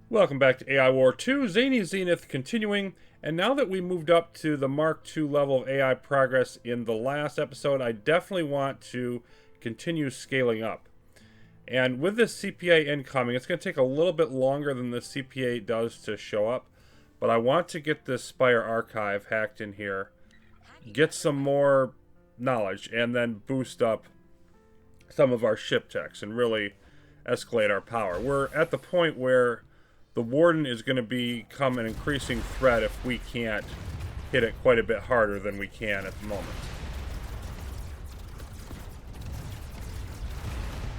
Welcome back to AI War 2, Zany Zenith continuing, and now that we moved up to the Mark II level of AI progress in the last episode, I definitely want to continue scaling up. And with this CPA incoming, it's going to take a little bit longer than the CPA does to show up, but I want to get this Spire Archive hacked in here, get some more knowledge, and then boost up some of our ship techs and really escalate our power. We're at the point where the Warden is going to become an increasing threat if we can't hit it quite a bit harder than we can at the moment.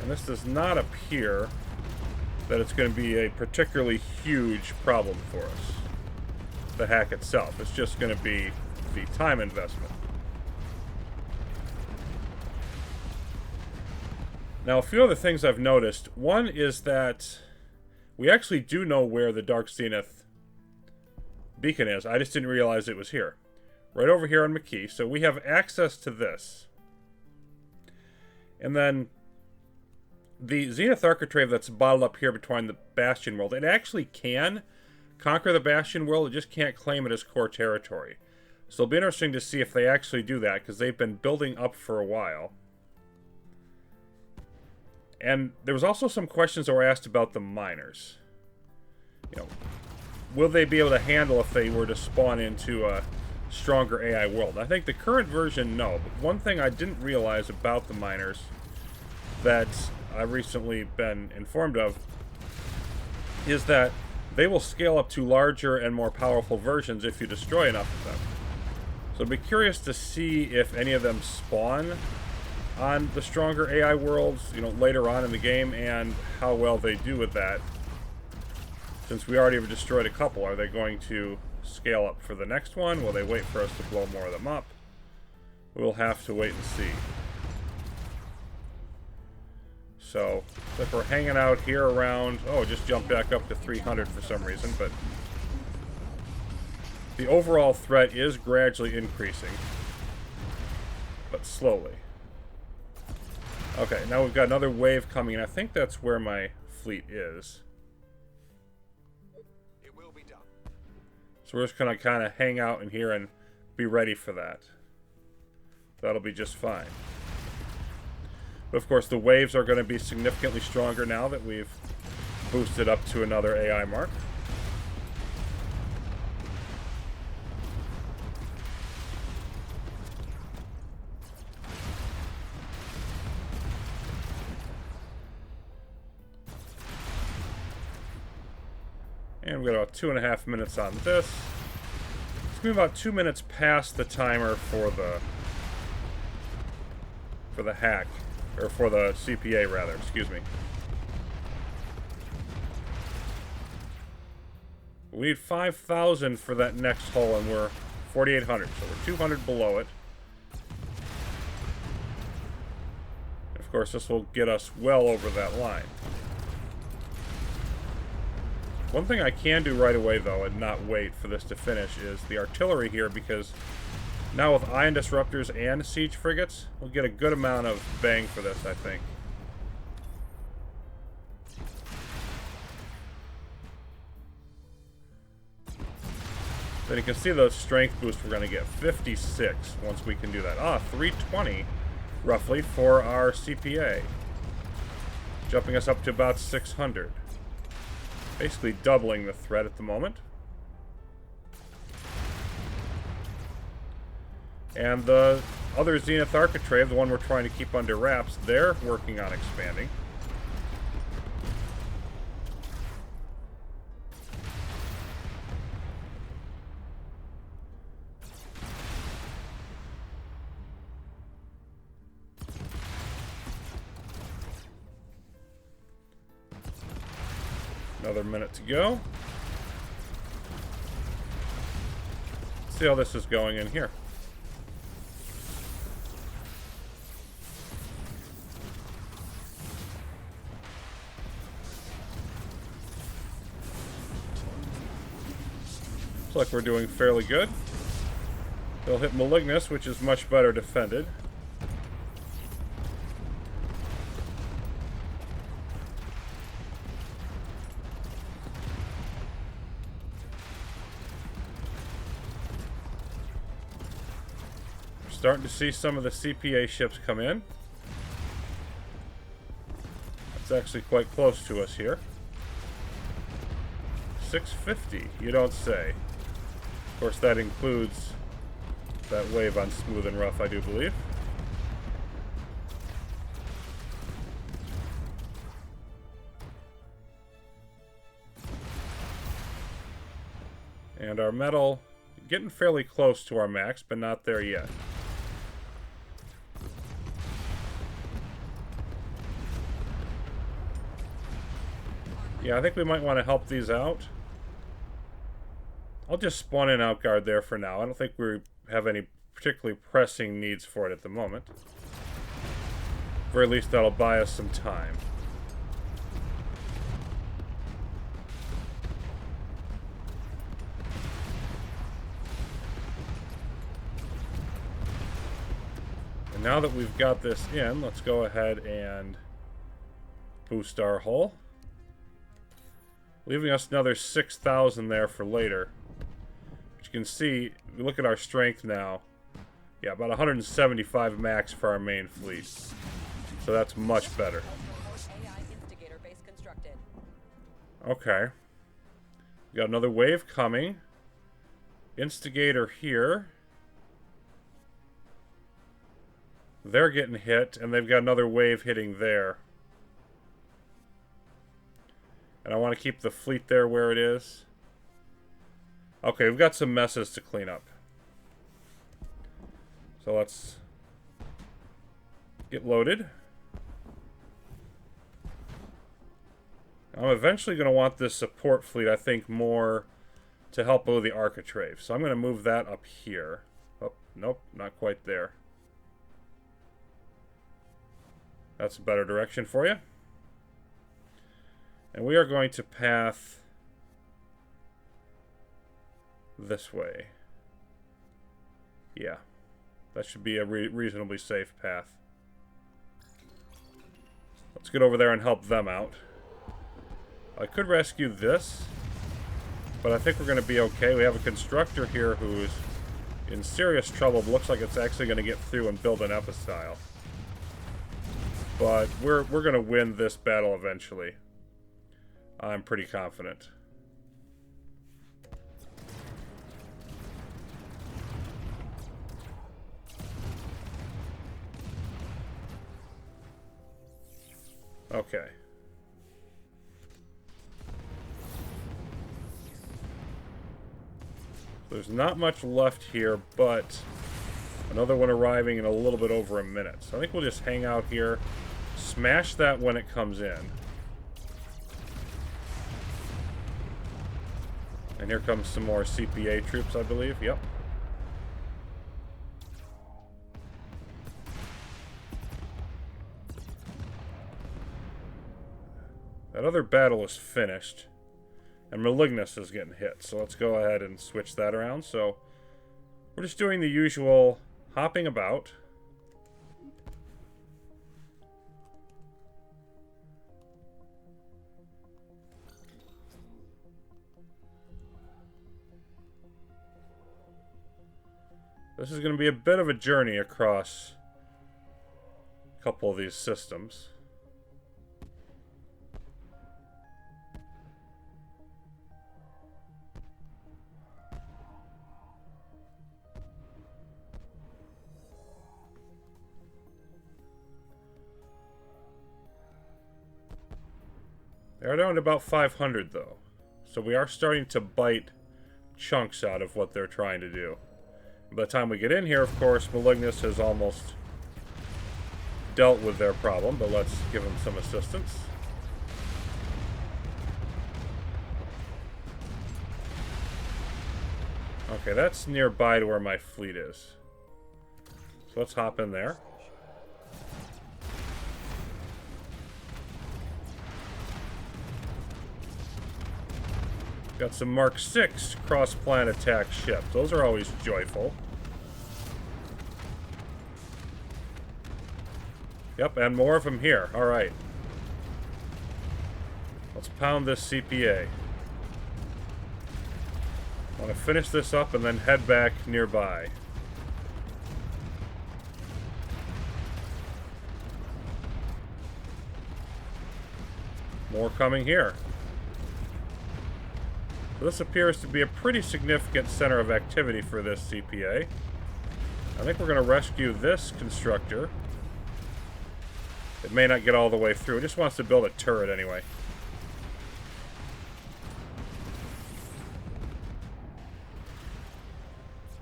And this does not appear that it's going to be a particularly huge problem for us, the hack itself. It's just going to be the time investment. Now, a few other things I've noticed. One is that we actually do know where the Dark Zenith beacon is. I just didn't realize it was here. Right over here on McKee. So we have access to this. And then the Zenith Architrave that's bottled up here between the Bastion world, it actually can conquer the Bastion world. It just can't claim it as core territory. So it'll be interesting to see if they actually do that, because they've been building up for a while. And there was also some questions that were asked about the miners. You know, will they be able to handle if they were to spawn into a stronger AI world? I think the current version, no. But one thing I didn't realize about the miners that I've recently been informed of is that they will scale up to larger and more powerful versions if you destroy enough of them. So I'd be curious to see if any of them spawn on the stronger AI worlds, you know, later on in the game, and how well they do with that. Since we already have destroyed a couple, are they going to scale up for the next one? Will they wait for us to blow more of them up? We'll have to wait and see. So, if we're hanging out here around... Oh, it just jumped back up to 300 for some reason, but the overall threat is gradually increasing, but slowly. Okay, now we've got another wave coming, and I think that's where my fleet is. It will be done. So we're just going to kind of hang out in here and be ready for that. That'll be just fine. But of course, the waves are going to be significantly stronger now that we've boosted up to another AI mark. And we've got about 2.5 minutes on this. It's going to be about 2 minutes past the timer for the hack, or for the CPA rather, excuse me. We need 5,000 for that next hull, and we're 4,800, so we're 200 below it. And of course, this will get us well over that line. One thing I can do right away, though, and not wait for this to finish, is the artillery here, because now with ion disruptors and siege frigates, we'll get a good amount of bang for this, I think. Then you can see the strength boost we're going to get, 56, once we can do that. 320, roughly, for our CPA. Jumping us up to about 600. Basically doubling the threat at the moment. And the other Zenith Architrave, the one we're trying to keep under wraps, they're working on expanding. Another minute to go. Let's see how this is going in here. Looks like we're doing fairly good. They'll hit Malignus, which is much better defended. Starting to see some of the CPA ships come in. It's actually quite close to us here. 650, you don't say. Of course, that includes that wave on smooth and rough, I do believe. And our metal getting fairly close to our max, but not there yet. Yeah, I think we might want to help these out. I'll just spawn in outguard there for now. I don't think we have any particularly pressing needs for it at the moment. At very least that'll buy us some time. And now that we've got this in, let's go ahead and boost our hull. Leaving us another 6,000 there for later. But you can see, if we look at our strength now, yeah, about 175 max for our main fleet. So that's much better. Okay. We got another wave coming. Instigator here. They're getting hit, and they've got another wave hitting there. And I want to keep the fleet there where it is. Okay, we've got some messes to clean up. So let's get loaded. I'm eventually going to want this support fleet, I think, more to help with the architrave. So I'm going to move that up here. Oh, nope, not quite there. That's a better direction for you. And we are going to path this way. Yeah, that should be a reasonably safe path. Let's get over there and help them out. I could rescue this, but I think we're going to be okay. We have a constructor here who's in serious trouble. It looks like it's actually going to get through and build an epistyle. But we're going to win this battle eventually. I'm pretty confident. Okay. There's not much left here, but another one arriving in a little bit over a minute. So I think we'll just hang out here, smash that when it comes in. And here comes some more CPA troops, I believe. Yep. That other battle is finished. And Malignus is getting hit. So let's go ahead and switch that around. So we're just doing the usual hopping about. This is going to be a bit of a journey across a couple of these systems. They are down to about 500 though. So we are starting to bite chunks out of what they're trying to do. By the time we get in here, of course, Malignus has almost dealt with their problem, but let's give them some assistance. Okay, that's nearby to where my fleet is. So let's hop in there. Got some Mark 6 cross-plan attack ships. Those are always joyful. Yep, and more of them here. Alright. Let's pound this CPA. I want to finish this up and then head back nearby. More coming here. So this appears to be a pretty significant center of activity for this CPA. I think we're going to rescue this constructor. It may not get all the way through. It just wants to build a turret anyway.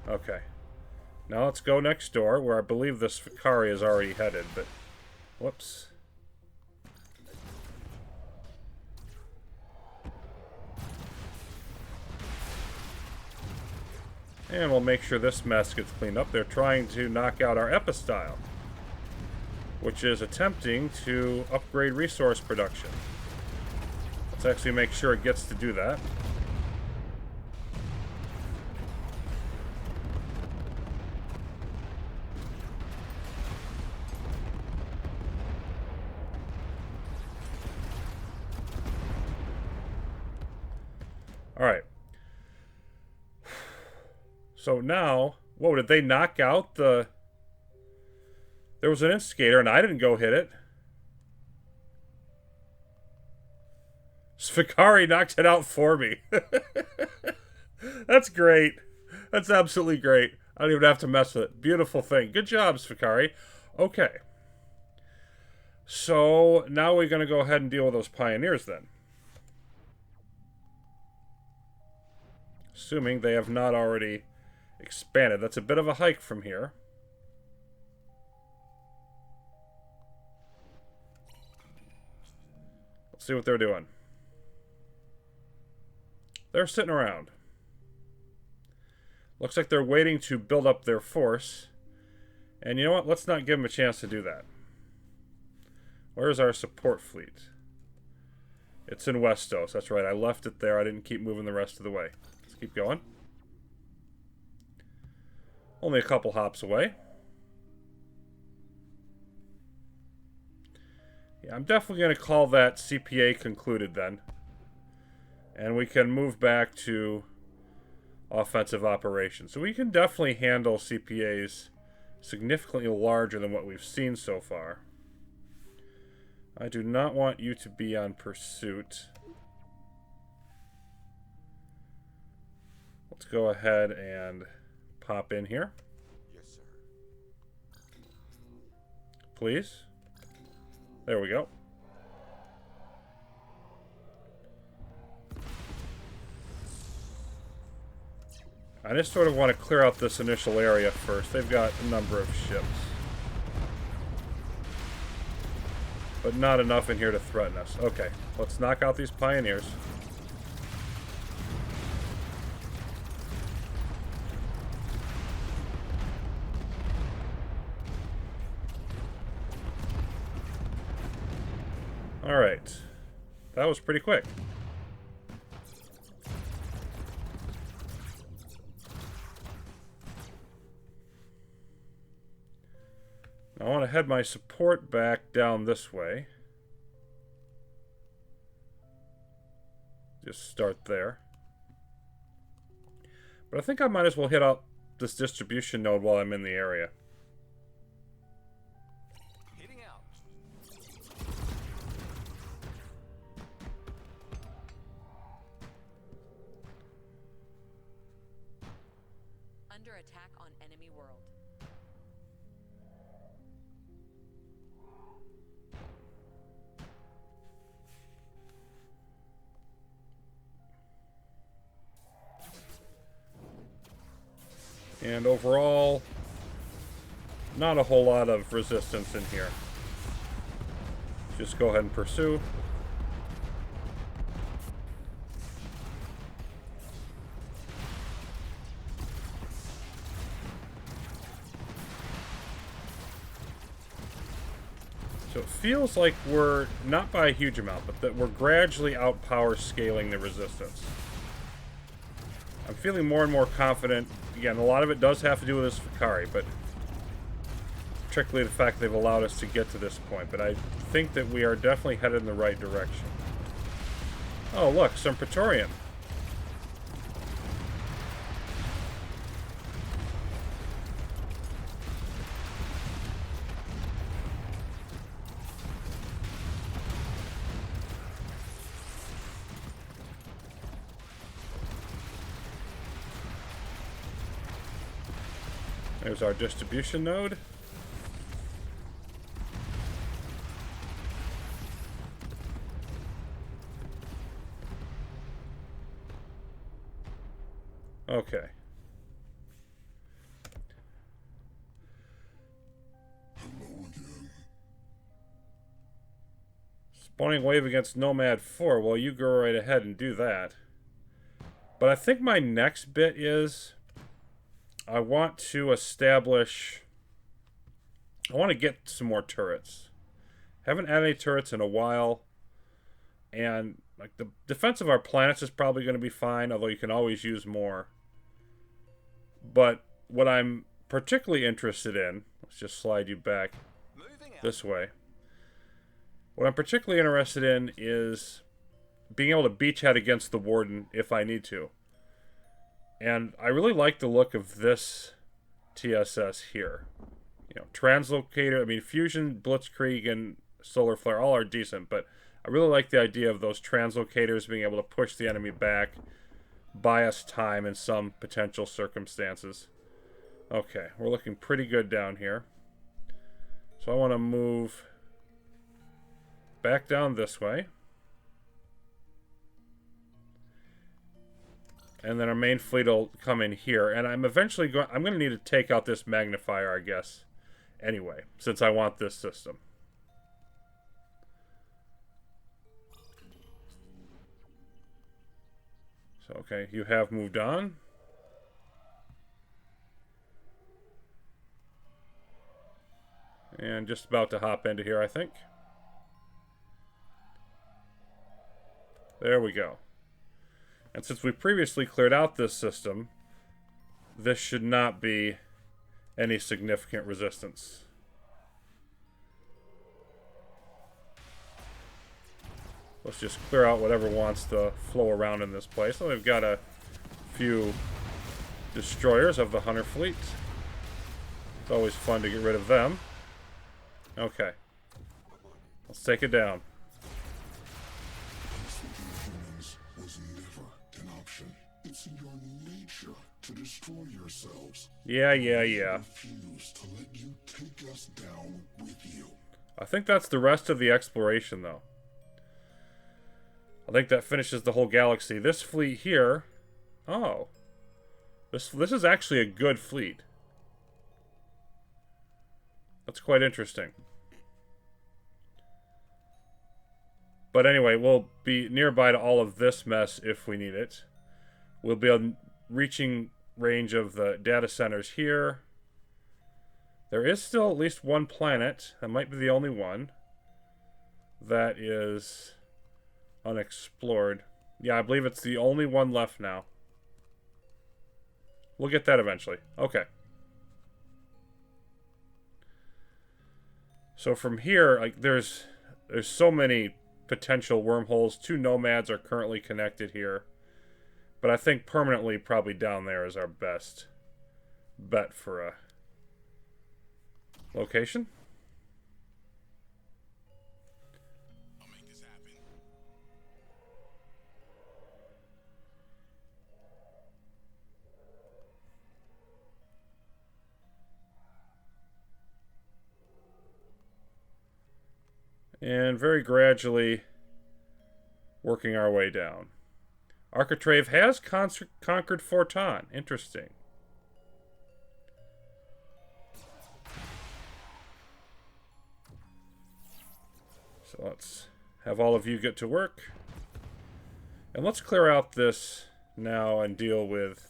Okay. Now let's go next door, where I believe this Fikari is already headed, but... Whoops. And we'll make sure this mess gets cleaned up. They're trying to knock out our epistyle, which is attempting to upgrade resource production. Let's actually make sure it gets to do that. Alright. So now, whoa, did they knock out the... There was an instigator and I didn't go hit it. Spikari knocked it out for me. That's great. That's absolutely great. I don't even have to mess with it. Beautiful thing. Good job, Spikari. Okay. So now we're going to go ahead and deal with those pioneers then. Assuming they have not already expanded. That's a bit of a hike from here. Let's see what they're doing. They're sitting around. Looks like they're waiting to build up their force. And you know what? Let's not give them a chance to do that. Where's our support fleet? It's in Westos. That's right. I left it there. I didn't keep moving the rest of the way. Let's keep going. Only a couple hops away. Yeah, I'm definitely going to call that CPA concluded then. And we can move back to offensive operations. So we can definitely handle CPAs significantly larger than what we've seen so far. I do not want you to be on pursuit. Let's go ahead and pop in here. Yes, sir. Please. There we go. I just sort of want to clear out this initial area first. They've got a number of ships. But not enough in here to threaten us. Okay, let's knock out these pioneers. Alright. That was pretty quick. I want to head my support back down this way. Just start there. But I think I might as well hit up this distribution node while I'm in the area. Hitting out. Under attack on enemy world. And overall, not a whole lot of resistance in here. Just go ahead and pursue. So it feels like we're, not by a huge amount, but that we're gradually outpower scaling the resistance. I'm feeling more and more confident. Again, a lot of it does have to do with this Fikari, but particularly the fact they've allowed us to get to this point. But I think that we are definitely headed in the right direction. Oh, look, some Praetorian. There's our distribution node. Okay. Spawning wave against Nomad 4. Well, you go right ahead and do that. But I think my next bit is I want to establish... I want to get some more turrets. Haven't had any turrets in a while. And like the defense of our planets is probably going to be fine, although you can always use more. But what I'm particularly interested in... Let's just slide you back this way. What I'm particularly interested in is being able to beachhead against the Warden if I need to. And I really like the look of this TSS here. You know, translocator, I mean, Fusion, Blitzkrieg, and Solar Flare all are decent, but I really like the idea of those translocators being able to push the enemy back, buy us time in some potential circumstances. Okay, we're looking pretty good down here. So I want to move back down this way. And then our main fleet will come in here. And I'm eventually going... I'm going to need to take out this magnifier, I guess. Anyway, since I want this system. So, okay, you have moved on. And just about to hop into here, I think. There we go. And since we previously cleared out this system, this should not be any significant resistance. Let's just clear out whatever wants to flow around in this place. So we've got a few destroyers of the Hunter fleet. It's always fun to get rid of them. Okay. Let's take it down. It's in your nature to destroy yourselves. Yeah. Refuse to let you take us down with you. I think that's the rest of the exploration, though. I think that finishes the whole galaxy. This fleet here... Oh. This is actually a good fleet. That's quite interesting. But anyway, we'll be nearby to all of this mess if we need it. We'll be reaching range of the data centers here. There is still at least one planet. That might be the only one. That is unexplored. Yeah, I believe it's the only one left now. We'll get that eventually. Okay. So from here, like there's so many potential wormholes. 2 nomads are currently connected here. But I think permanently probably down there is our best bet for a location. I'll make this happen. And very gradually working our way down. Architrave has conquered Forton. Interesting. So let's have all of you get to work. And let's clear out this now and deal with...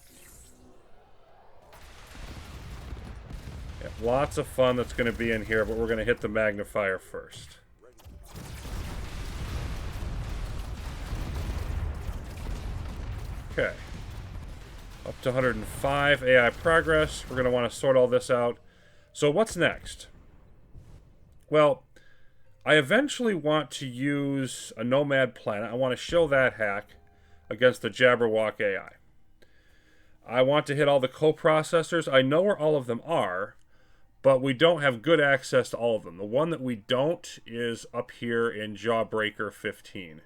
Yeah, lots of fun that's going to be in here, but we're going to hit the magnifier first. Okay. Up to 105 AI progress. We're going to want to sort all this out. So what's next? Well, I eventually want to use a Nomad planet. I want to show that hack against the Jabberwock AI. I want to hit all the coprocessors. I know where all of them are, but we don't have good access to all of them. The one that we don't is up here in Jawbreaker 15.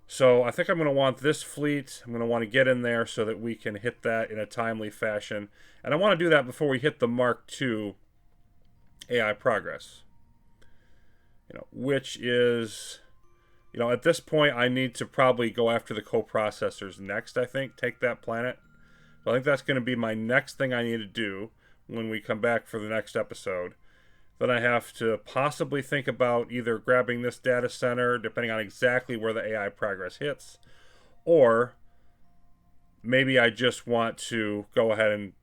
So I think I'm going to want this fleet. I'm going to want to get in there so that we can hit that in a timely fashion. And I want to do that before we hit the Mark II AI progress. Which is, at this point I need to probably go after the coprocessors next, I think. Take that planet. So I think that's going to be my next thing I need to do when we come back for the next episode. Then I have to possibly think about either grabbing this data center, depending on exactly where the AI progress hits, or maybe I just want to go ahead and,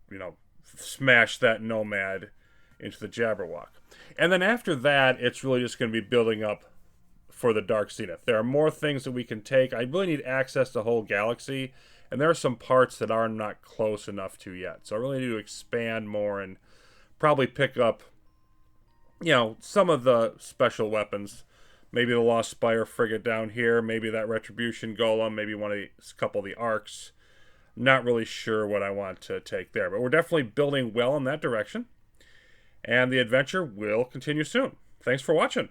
smash that Nomad into the Jabberwock. And then after that, it's really just going to be building up for the Dark Zenith. There are more things that we can take. I really need access to the whole galaxy, and there are some parts that are not close enough to yet. So I really need to expand more and probably pick up, some of the special weapons. Maybe the Lost Spire frigate down here, maybe that Retribution Golem, maybe a couple of the arcs. Not really sure what I want to take there, but we're definitely building well in that direction. And the adventure will continue soon. Thanks for watching.